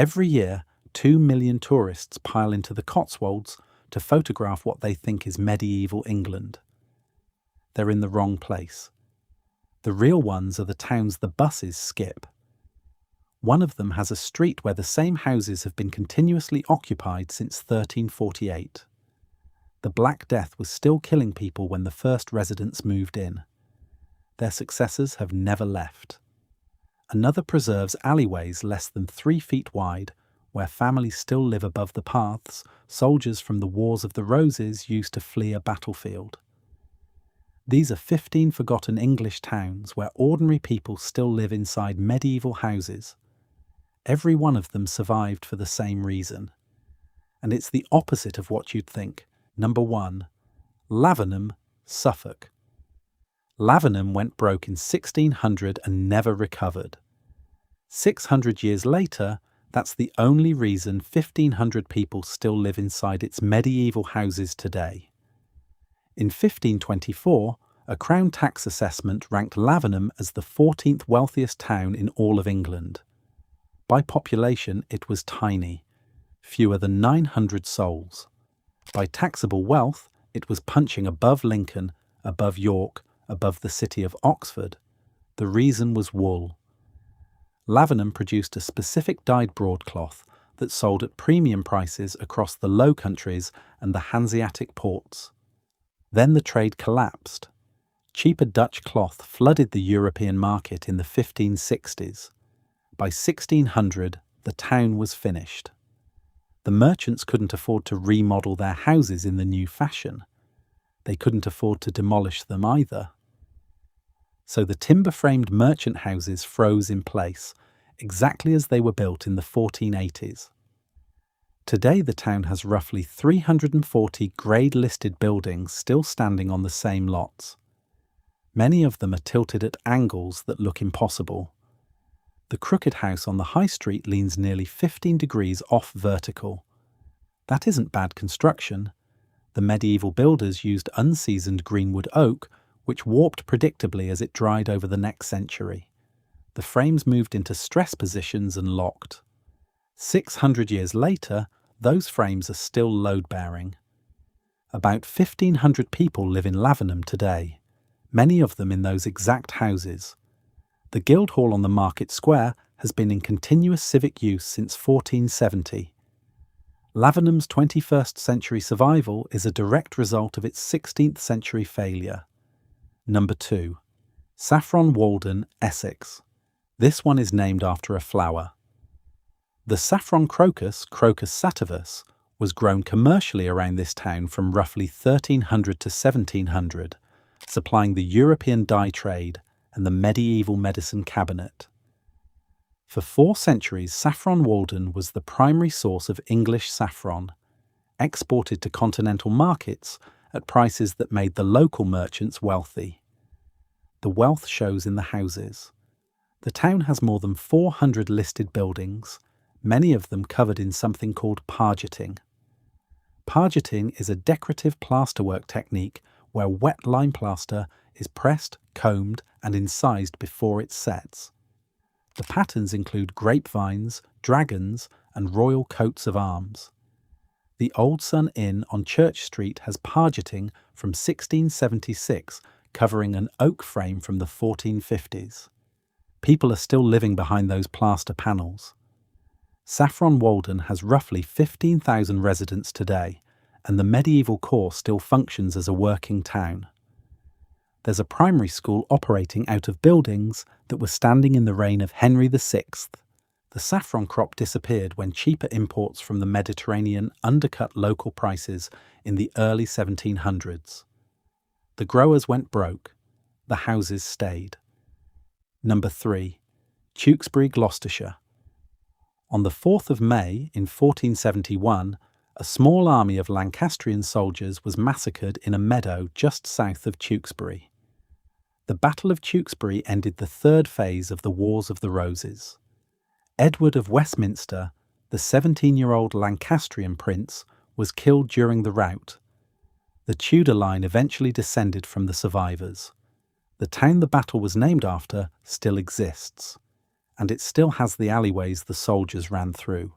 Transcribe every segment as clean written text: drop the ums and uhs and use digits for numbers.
Every year, 2 million tourists pile into the Cotswolds to photograph what they think is medieval England. They're in the wrong place. The real ones are the towns the buses skip. One of them has a street where the same houses have been continuously occupied since 1348. The Black Death was still killing people when the first residents moved in. Their successors have never left. Another preserves alleyways less than 3 feet wide, where families still live above the paths soldiers from the Wars of the Roses used to flee a battlefield. These are 15 forgotten English towns where ordinary people still live inside medieval houses. Every one of them survived for the same reason. And it's the opposite of what you'd think. Number 1. Lavenham, Suffolk. Lavenham went broke in 1600 and never recovered. 600 years later, that's the only reason 1,500 people still live inside its medieval houses today. In 1524, a Crown tax assessment ranked Lavenham as the 14th wealthiest town in all of England. By population, it was tiny, fewer than 900 souls. By taxable wealth, it was punching above Lincoln, above York, above the city of Oxford. The reason was wool. Lavenham produced a specific dyed broadcloth that sold at premium prices across the Low Countries and the Hanseatic ports. Then the trade collapsed. Cheaper Dutch cloth flooded the European market in the 1560s. By 1600, the town was finished. The merchants couldn't afford to remodel their houses in the new fashion. They couldn't afford to demolish them either. So the timber-framed merchant houses froze in place, exactly as they were built in the 1480s. Today the town has roughly 340 grade-listed buildings still standing on the same lots. Many of them are tilted at angles that look impossible. The crooked house on the high street leans nearly 15 degrees off vertical. That isn't bad construction. The medieval builders used unseasoned greenwood oak, which warped predictably as it dried over the next century. The frames moved into stress positions and locked. 600 years later, those frames are still load-bearing. About 1,500 people live in Lavenham today, many of them in those exact houses. The Guildhall on the Market Square has been in continuous civic use since 1470. Lavenham's 21st century survival is a direct result of its 16th century failure. Number 2. Saffron Walden, Essex. This one is named after a flower. The saffron crocus, Crocus sativus, was grown commercially around this town from roughly 1300 to 1700, supplying the European dye trade and the medieval medicine cabinet. For 4 centuries, Saffron Walden was the primary source of English saffron, exported to continental markets at prices that made the local merchants wealthy. The wealth shows in the houses. The town has more than 400 listed buildings, many of them covered in something called pargeting. Pargeting is a decorative plasterwork technique where wet lime plaster is pressed, combed and incised before it sets. The patterns include grapevines, dragons and royal coats of arms. The Old Sun Inn on Church Street has pargeting from 1676 covering an oak frame from the 1450s. People are still living behind those plaster panels. Saffron Walden has roughly 15,000 residents today, and the medieval core still functions as a working town. There's a primary school operating out of buildings that were standing in the reign of Henry VI. The saffron crop disappeared when cheaper imports from the Mediterranean undercut local prices in the early 1700s. The growers went broke. The houses stayed. Number 3. Tewkesbury, Gloucestershire. On the 4th of May in 1471, a small army of Lancastrian soldiers was massacred in a meadow just south of Tewkesbury. The Battle of Tewkesbury ended the 3rd phase of the Wars of the Roses. Edward of Westminster, the 17-year-old Lancastrian prince, was killed during the rout. The Tudor line eventually descended from the survivors. The town the battle was named after still exists, and it still has the alleyways the soldiers ran through.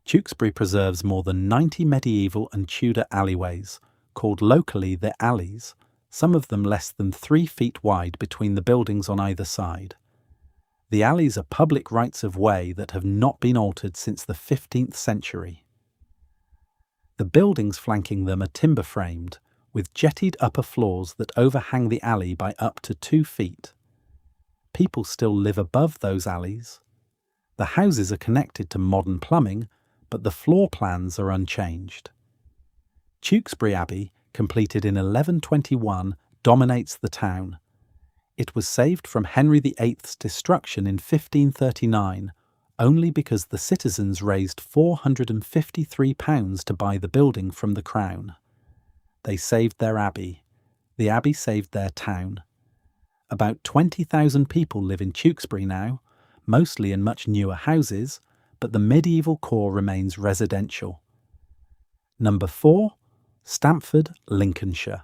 Tewkesbury preserves more than 90 medieval and Tudor alleyways, called locally the alleys, some of them less than 3 feet wide between the buildings on either side. The alleys are public rights of way that have not been altered since the 15th century. The buildings flanking them are timber-framed, with jettied upper floors that overhang the alley by up to 2 feet. People still live above those alleys. The houses are connected to modern plumbing, but the floor plans are unchanged. Tewkesbury Abbey, completed in 1121, dominates the town. It was saved from Henry VIII's destruction in 1539 only because the citizens raised £453 to buy the building from the Crown. They saved their abbey. The abbey saved their town. About 20,000 people live in Tewkesbury now, mostly in much newer houses, but the medieval core remains residential. Number 4. Stamford, Lincolnshire.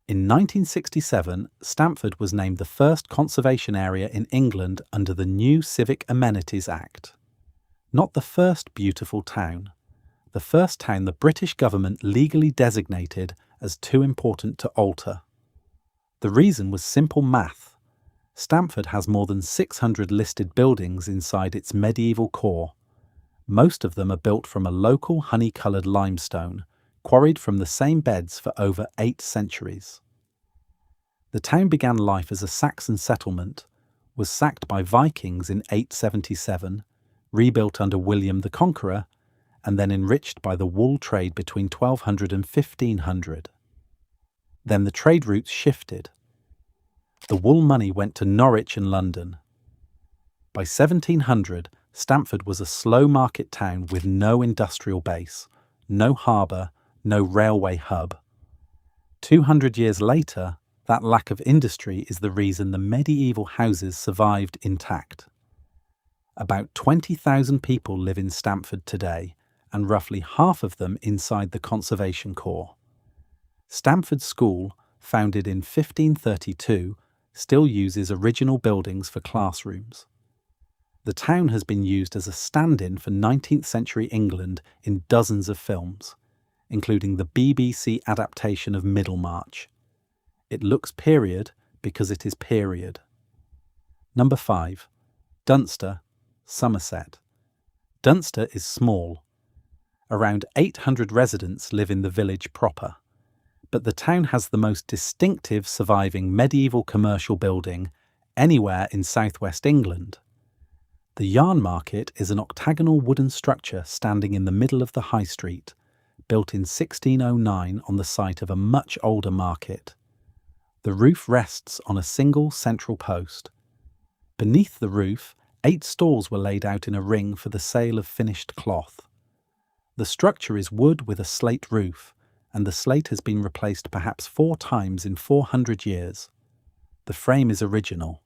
In 1967, Stamford was named the first conservation area in England under the new Civic Amenities Act. Not the first beautiful town. The first town the British government legally designated as too important to alter. The reason was simple math. Stamford has more than 600 listed buildings inside its medieval core. Most of them are built from a local honey-coloured limestone, quarried from the same beds for over 8 centuries. The town began life as a Saxon settlement, was sacked by Vikings in 877, rebuilt under William the Conqueror, and then enriched by the wool trade between 1200 and 1500. Then the trade routes shifted. The wool money went to Norwich and London. By 1700, Stamford was a slow market town with no industrial base, no harbour, no railway hub. 200 years later, that lack of industry is the reason the medieval houses survived intact. About 20,000 people live in Stamford today, and roughly half of them inside the conservation core. Stamford School, founded in 1532, still uses original buildings for classrooms. The town has been used as a stand-in for 19th century England in dozens of films, including the BBC adaptation of Middlemarch. It looks period because it is period. Number 5. Dunster, Somerset. Dunster is small. Around 800 residents live in the village proper, but the town has the most distinctive surviving medieval commercial building anywhere in southwest England. The Yarn Market is an octagonal wooden structure standing in the middle of the high street, built in 1609 on the site of a much older market. The roof rests on a single central post. Beneath the roof, 8 stalls were laid out in a ring for the sale of finished cloth. The structure is wood with a slate roof, and the slate has been replaced perhaps 4 times in 400 years. The frame is original.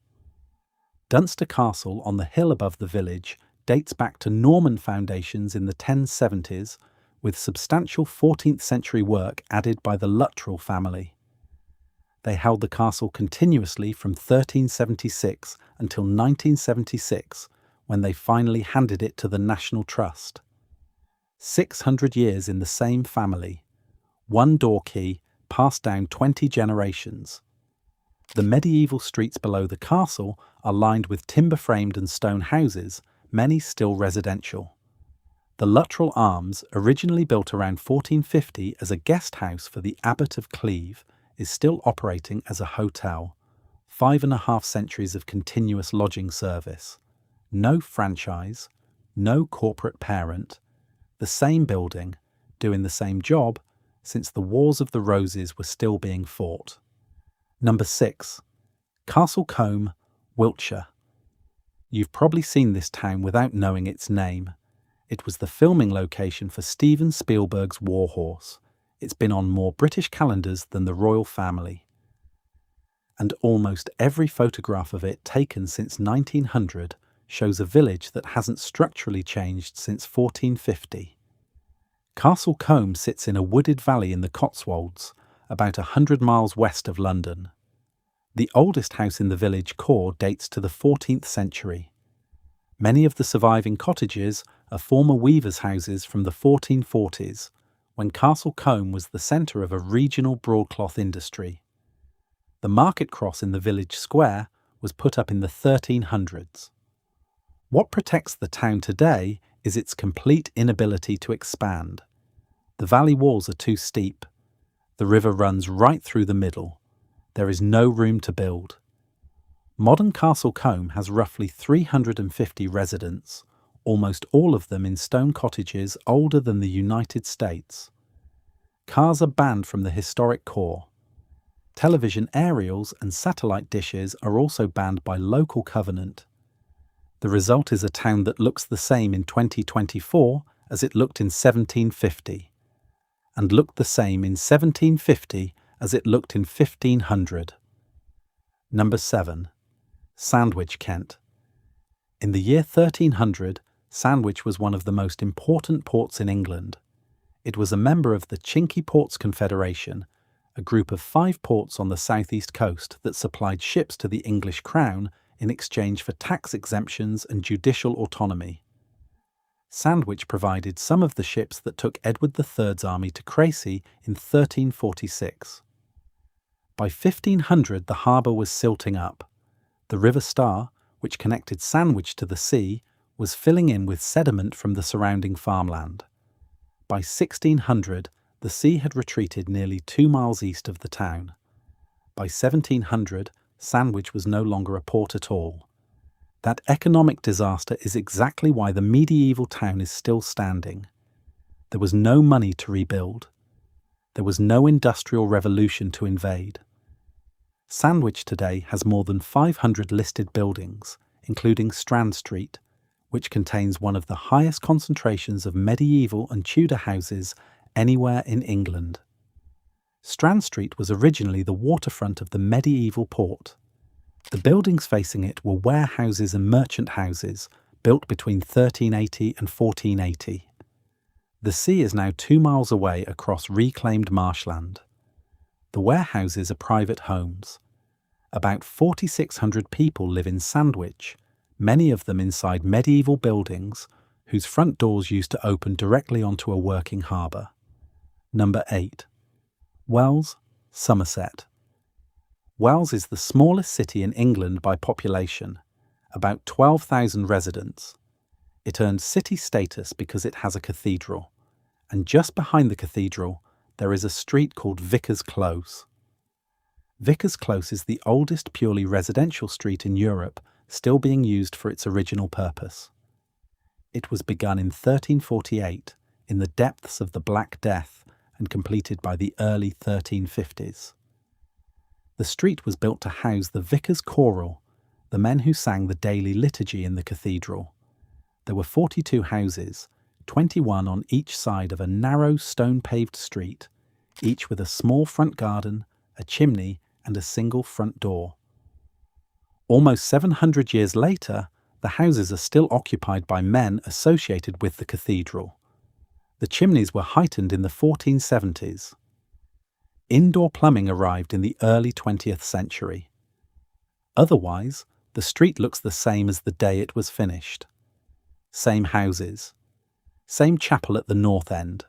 Dunster Castle on the hill above the village dates back to Norman foundations in the 1070s, with substantial 14th century work added by the Luttrell family. They held the castle continuously from 1376 until 1976, when they finally handed it to the National Trust. 600 years in the same family, 1 door key passed down 20 generations. The medieval streets below the castle are lined with timber-framed and stone houses, many still residential. The Luttrell Arms, originally built around 1450 as a guest house for the Abbot of Cleve, is still operating as a hotel. 5.5 centuries of continuous lodging service. No franchise, no corporate parent. The same building, doing the same job, since the Wars of the Roses were still being fought. Number 6. Castle Combe, Wiltshire. You've probably seen this town without knowing its name. It was the filming location for Steven Spielberg's War Horse. It's been on more British calendars than the royal family. And almost every photograph of it taken since 1900 shows a village that hasn't structurally changed since 1450. Castle Combe sits in a wooded valley in the Cotswolds, about 100 miles west of London. The oldest house in the village core dates to the 14th century. Many of the surviving cottages are former weavers' houses from the 1440s, when Castle Combe was the centre of a regional broadcloth industry. The market cross in the village square was put up in the 1300s. What protects the town today is its complete inability to expand. The valley walls are too steep. The river runs right through the middle. There is no room to build. Modern Castle Combe has roughly 350 residents, almost all of them in stone cottages older than the United States. Cars are banned from the historic core. Television aerials and satellite dishes are also banned by local covenant. The result is a town that looks the same in 2024 as it looked in 1750, and looked the same in 1750 as it looked in 1500. Number 7. Sandwich, Kent. In the year 1300, Sandwich was one of the most important ports in England. It was a member of the Chinky Ports Confederation, a group of 5 ports on the southeast coast that supplied ships to the English crown in exchange for tax exemptions and judicial autonomy. Sandwich provided some of the ships that took Edward III's army to Crecy in 1346. By 1500, the harbour was silting up. The River Star, which connected Sandwich to the sea, was filling in with sediment from the surrounding farmland. By 1600, the sea had retreated nearly 2 miles east of the town. By 1700, Sandwich was no longer a port at all. That economic disaster is exactly why the medieval town is still standing. There was no money to rebuild. There was no industrial revolution to invade. Sandwich today has more than 500 listed buildings, including Strand Street, which contains one of the highest concentrations of medieval and Tudor houses anywhere in England. Strand Street was originally the waterfront of the medieval port. The buildings facing it were warehouses and merchant houses built between 1380 and 1480. The sea is now 2 miles away across reclaimed marshland. The warehouses are private homes. About 4,600 people live in Sandwich, many of them inside medieval buildings whose front doors used to open directly onto a working harbour. Number 8. Wells, Somerset. Wells is the smallest city in England by population, about 12,000 residents. It earned city status because it has a cathedral, and just behind the cathedral there is a street called Vicar's Close. Vicar's Close is the oldest purely residential street in Europe, still being used for its original purpose. It was begun in 1348, in the depths of the Black Death, and completed by the early 1350s. The street was built to house the Vicar's Choral, the men who sang the daily liturgy in the cathedral. There were 42 houses, 21 on each side of a narrow stone-paved street, each with a small front garden, a chimney, and a single front door. Almost 700 years later, the houses are still occupied by men associated with the cathedral. The chimneys were heightened in the 1470s. Indoor plumbing arrived in the early 20th century. Otherwise, the street looks the same as the day it was finished. Same houses. Same chapel at the north end.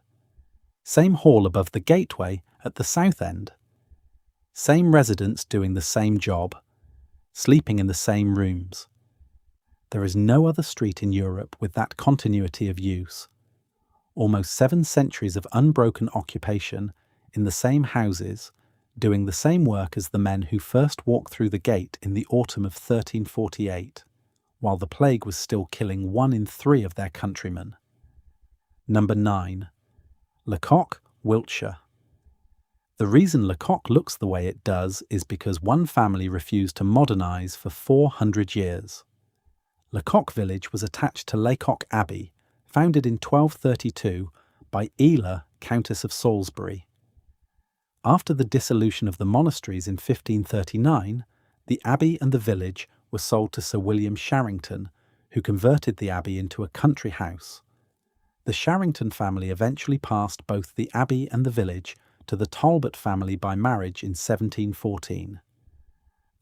Same hall above the gateway at the south end. Same residents doing the same job, sleeping in the same rooms. There is no other street in Europe with that continuity of use. Almost 7 centuries of unbroken occupation in the same houses, doing the same work as the men who first walked through the gate in the autumn of 1348, while the plague was still killing 1 in 3 of their countrymen. Number 9. Lacock, Wiltshire. The reason Lacock looks the way it does is because one family refused to modernise for 400 years. Lacock village was attached to Lacock Abbey, founded in 1232 by Ela, Countess of Salisbury. After the dissolution of the monasteries in 1539, the abbey and the village were sold to Sir William Sharrington, who converted the abbey into a country house. The Sharrington family eventually passed both the abbey and the village to the Talbot family by marriage in 1714.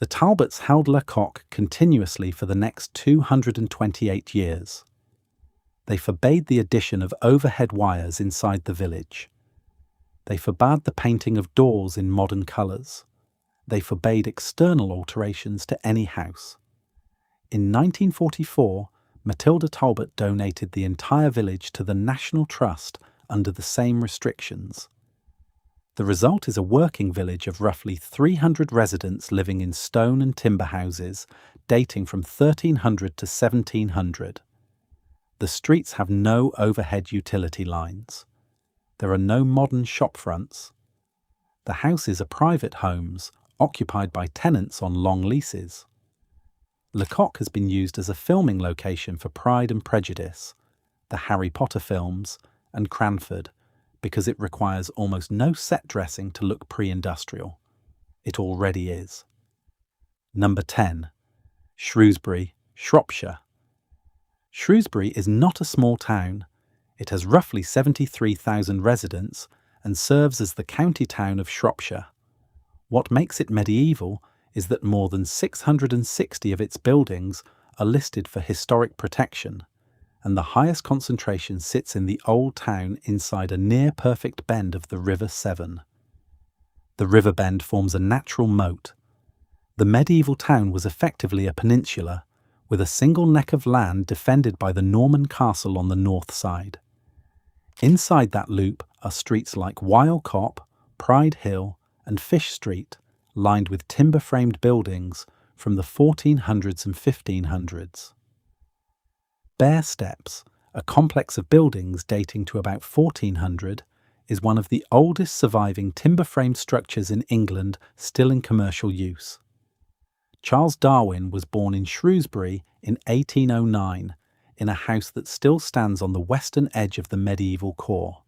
The Talbots held Lacock continuously for the next 228 years. They forbade the addition of overhead wires inside the village. They forbade the painting of doors in modern colours. They forbade external alterations to any house. In 1944, Matilda Talbot donated the entire village to the National Trust under the same restrictions. The result is a working village of roughly 300 residents living in stone and timber houses dating from 1300 to 1700. The streets have no overhead utility lines. There are no modern shop fronts. The houses are private homes occupied by tenants on long leases. Lacock has been used as a filming location for Pride and Prejudice, the Harry Potter films, and Cranford, because it requires almost no set dressing to look pre-industrial. It already is. Number 10. Shrewsbury, Shropshire. Shrewsbury is not a small town. It has roughly 73,000 residents and serves as the county town of Shropshire. What makes it medieval is that more than 660 of its buildings are listed for historic protection, and the highest concentration sits in the old town inside a near-perfect bend of the River Severn. The river bend forms a natural moat. The medieval town was effectively a peninsula, with a single neck of land defended by the Norman castle on the north side. Inside that loop are streets like Weil Cop, Pride Hill, and Fish Street, lined with timber-framed buildings from the 1400s and 1500s. Bear Steps, a complex of buildings dating to about 1400, is one of the oldest surviving timber-framed structures in England still in commercial use. Charles Darwin was born in Shrewsbury in 1809, in a house that still stands on the western edge of the medieval core.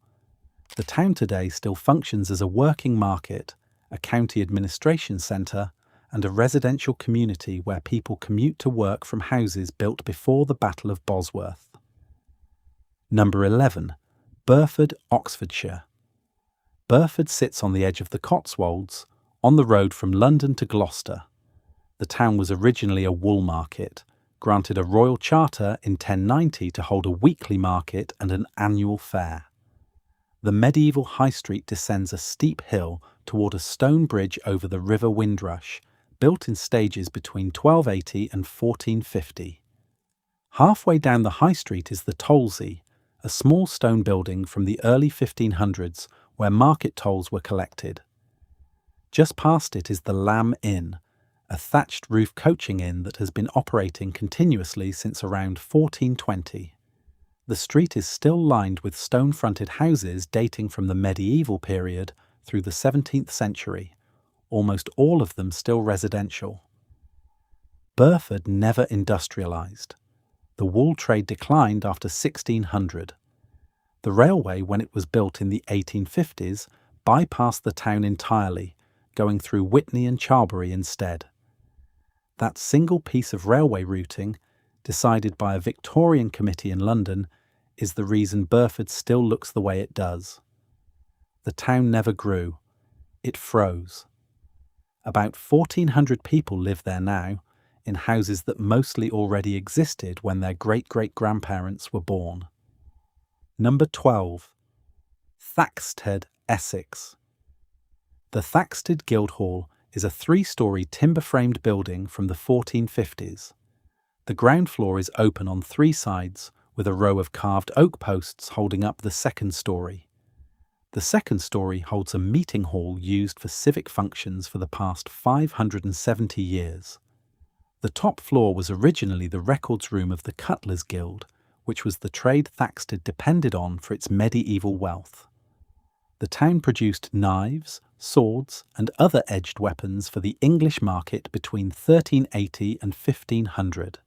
The town today still functions as a working market, a county administration centre, and a residential community where people commute to work from houses built before the Battle of Bosworth. Number 11. Burford, Oxfordshire. Burford sits on the edge of the Cotswolds, on the road from London to Gloucester. The town was originally a wool market, granted a royal charter in 1090 to hold a weekly market and an annual fair. The medieval high street descends a steep hill toward a stone bridge over the River Windrush, built in stages between 1280 and 1450. Halfway down the high street is the Tollsey, a small stone building from the early 1500s where market tolls were collected. Just past it is the Lamb Inn, a thatched roof coaching inn that has been operating continuously since around 1420. The street is still lined with stone-fronted houses dating from the medieval period through the 17th century, almost all of them still residential. Burford never industrialised. The wool trade declined after 1600. The railway, when it was built in the 1850s, bypassed the town entirely, going through Witney and Charlbury instead. That single piece of railway routing, decided by a Victorian committee in London, is the reason Burford still looks the way it does. The town never grew. It froze. About 1,400 people live there now, in houses that mostly already existed when their great-great-grandparents were born. Number 12. Thaxted, Essex. The Thaxted Guildhall is a 3-storey timber-framed building from the 1450s. The ground floor is open on 3 sides, with a row of carved oak posts holding up the second story. The second story holds a meeting hall used for civic functions for the past 570 years. The top floor was originally the records room of the Cutlers Guild, which was the trade Thaxted depended on for its medieval wealth. The town produced knives, swords, and other edged weapons for the English market between 1380 and 1500.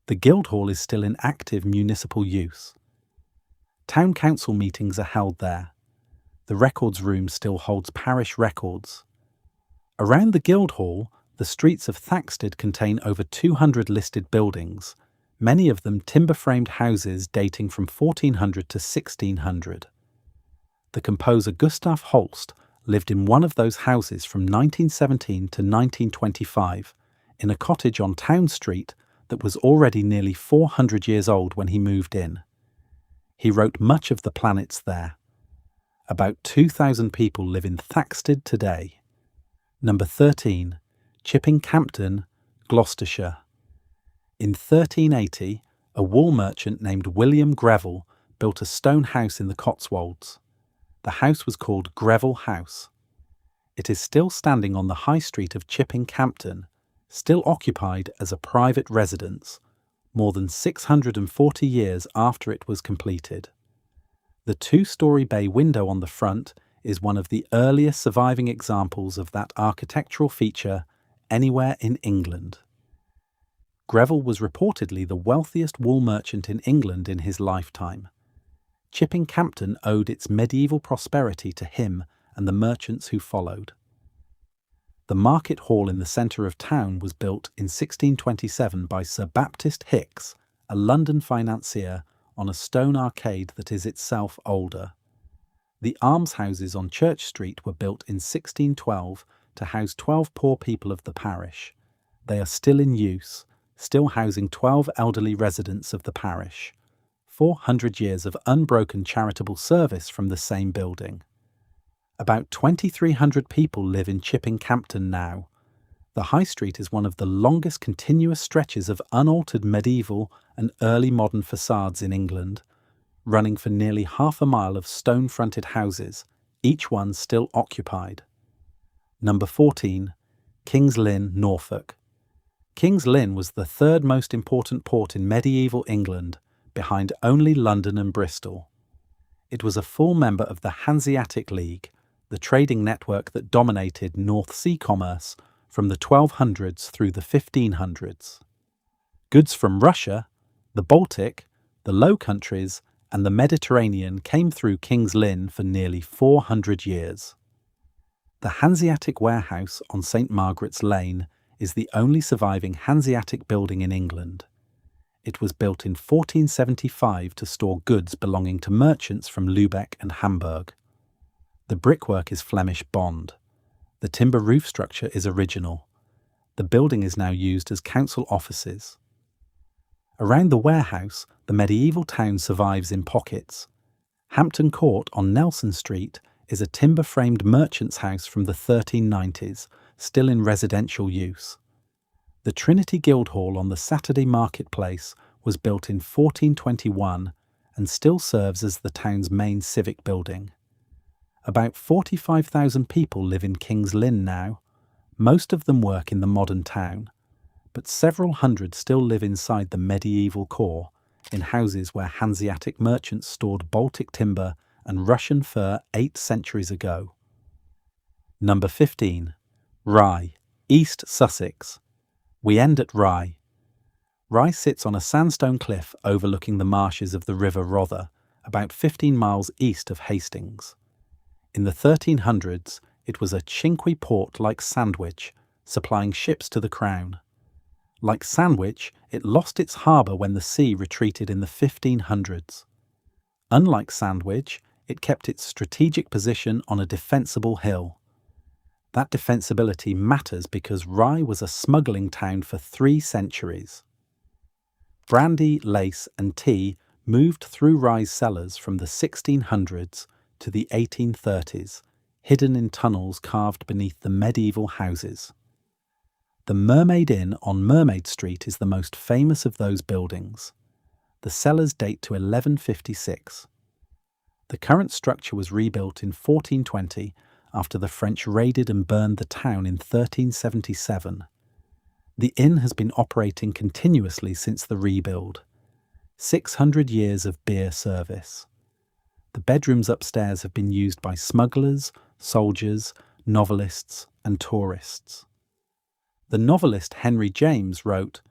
The Guildhall is still in active municipal use. Town council meetings are held there. The records room still holds parish records. Around the Guildhall, the streets of Thaxted contain over 200 listed buildings, many of them timber-framed houses dating from 1400 to 1600. The composer Gustav Holst, lived in one of those houses from 1917 to 1925 in a cottage on Town Street that was already nearly 400 years old when he moved in. He wrote much of The Planets there. About 2,000 people live in Thaxted today. Number 13, Chipping Campden, Gloucestershire. In 1380, a wool merchant named William Greville built a stone house in the Cotswolds. The house was called Greville House. It is still standing on the high street of Chipping Campden, still occupied as a private residence, more than 640 years after it was completed. The two-storey bay window on the front is one of the earliest surviving examples of that architectural feature anywhere in England. Greville was reportedly the wealthiest wool merchant in England in his lifetime. Chipping Campden owed its medieval prosperity to him and the merchants who followed. The market hall in the centre of town was built in 1627 by Sir Baptist Hicks, a London financier, on a stone arcade that is itself older. The almshouses on Church Street were built in 1612 to house 12 poor people of the parish. They are still in use, still housing 12 elderly residents of the parish. 400 years of unbroken charitable service from the same building. About 2,300 people live in Chipping Campden now. The High Street is one of the longest continuous stretches of unaltered medieval and early modern facades in England, running for nearly half a mile of stone-fronted houses, each one still occupied. Number 14, King's Lynn, Norfolk. King's Lynn was the third most important port in medieval England, behind only London and Bristol. It was a full member of the Hanseatic League, the trading network that dominated North Sea commerce from the 1200s through the 1500s. Goods from Russia, the Baltic, the Low Countries, and the Mediterranean came through King's Lynn for nearly 400 years. The Hanseatic Warehouse on St. Margaret's Lane is the only surviving Hanseatic building in England. It was built in 1475 to store goods belonging to merchants from Lubeck and Hamburg. The brickwork is Flemish bond. The timber roof structure is original. The building is now used as council offices. Around the warehouse, the medieval town survives in pockets. Hampton Court on Nelson Street is a timber-framed merchant's house from the 1390s, still in residential use. The Trinity Guildhall on the Saturday Marketplace was built in 1421 and still serves as the town's main civic building. About 45,000 people live in King's Lynn now. Most of them work in the modern town, but several hundred still live inside the medieval core, in houses where Hanseatic merchants stored Baltic timber and Russian fur 8 centuries ago. Number 15. Rye, East Sussex. We end at Rye. Rye sits on a sandstone cliff overlooking the marshes of the River Rother, about 15 miles east of Hastings. In the 1300s, it was a chinquy port like Sandwich, supplying ships to the Crown. Like Sandwich, it lost its harbour when the sea retreated in the 1500s. Unlike Sandwich, it kept its strategic position on a defensible hill. That defensibility matters because Rye was a smuggling town for 3 centuries. Brandy, lace and tea moved through Rye's cellars from the 1600s to the 1830s, hidden in tunnels carved beneath the medieval houses. The Mermaid Inn on Mermaid Street is the most famous of those buildings. The cellars date to 1156. The current structure was rebuilt in 1420 after the French raided and burned the town in 1377. The inn has been operating continuously since the rebuild. 600 years of beer service. The bedrooms upstairs have been used by smugglers, soldiers, novelists, and tourists. The novelist Henry James wrote,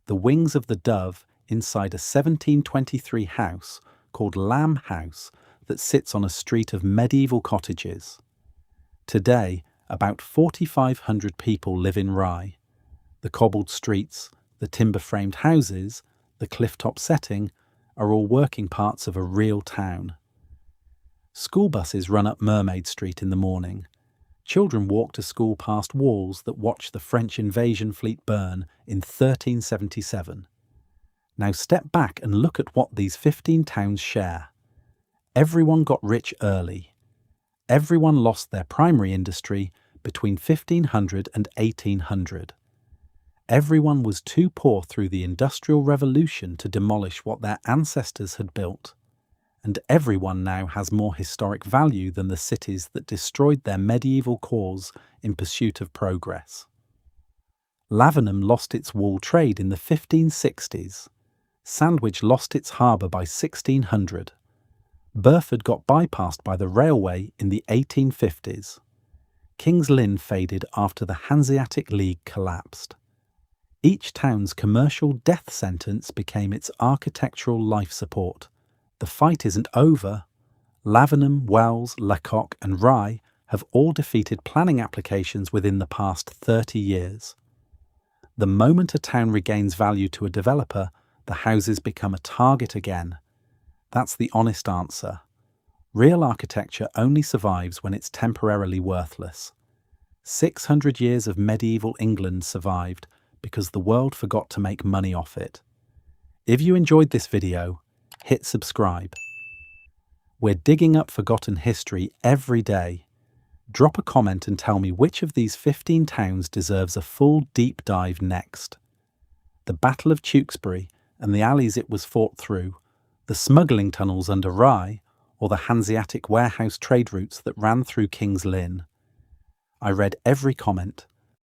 "The wings of the dove inside a 1723 house called Lamb House that sits on a street of medieval cottages." Today, about 4,500 people live in Rye. The cobbled streets, the timber-framed houses, the cliff-top setting are all working parts of a real town. School buses run up Mermaid Street in the morning. Children walk to school past walls that watched the French invasion fleet burn in 1377. Now step back and look at what these 15 towns share. Everyone got rich early. Everyone lost their primary industry between 1500 and 1800. Everyone was too poor through the Industrial Revolution to demolish what their ancestors had built. And everyone now has more historic value than the cities that destroyed their medieval cause in pursuit of progress. Lavenham lost its wool trade in the 1560s. Sandwich lost its harbour by 1600. Burford got bypassed by the railway in the 1850s. King's Lynn faded after the Hanseatic League collapsed. Each town's commercial death sentence became its architectural life support. The fight isn't over. Lavenham, Wells, Lacock and Rye have all defeated planning applications within the past 30 years. The moment a town regains value to a developer, the houses become a target again. That's the honest answer. Real architecture only survives when it's temporarily worthless. 600 years of medieval England survived because the world forgot to make money off it. If you enjoyed this video, hit subscribe. We're digging up forgotten history every day. Drop a comment and tell me which of these 15 towns deserves a full deep dive next. The Battle of Tewkesbury and the alleys it was fought through, the smuggling tunnels under Rye, or the Hanseatic warehouse trade routes that ran through King's Lynn. I read every comment.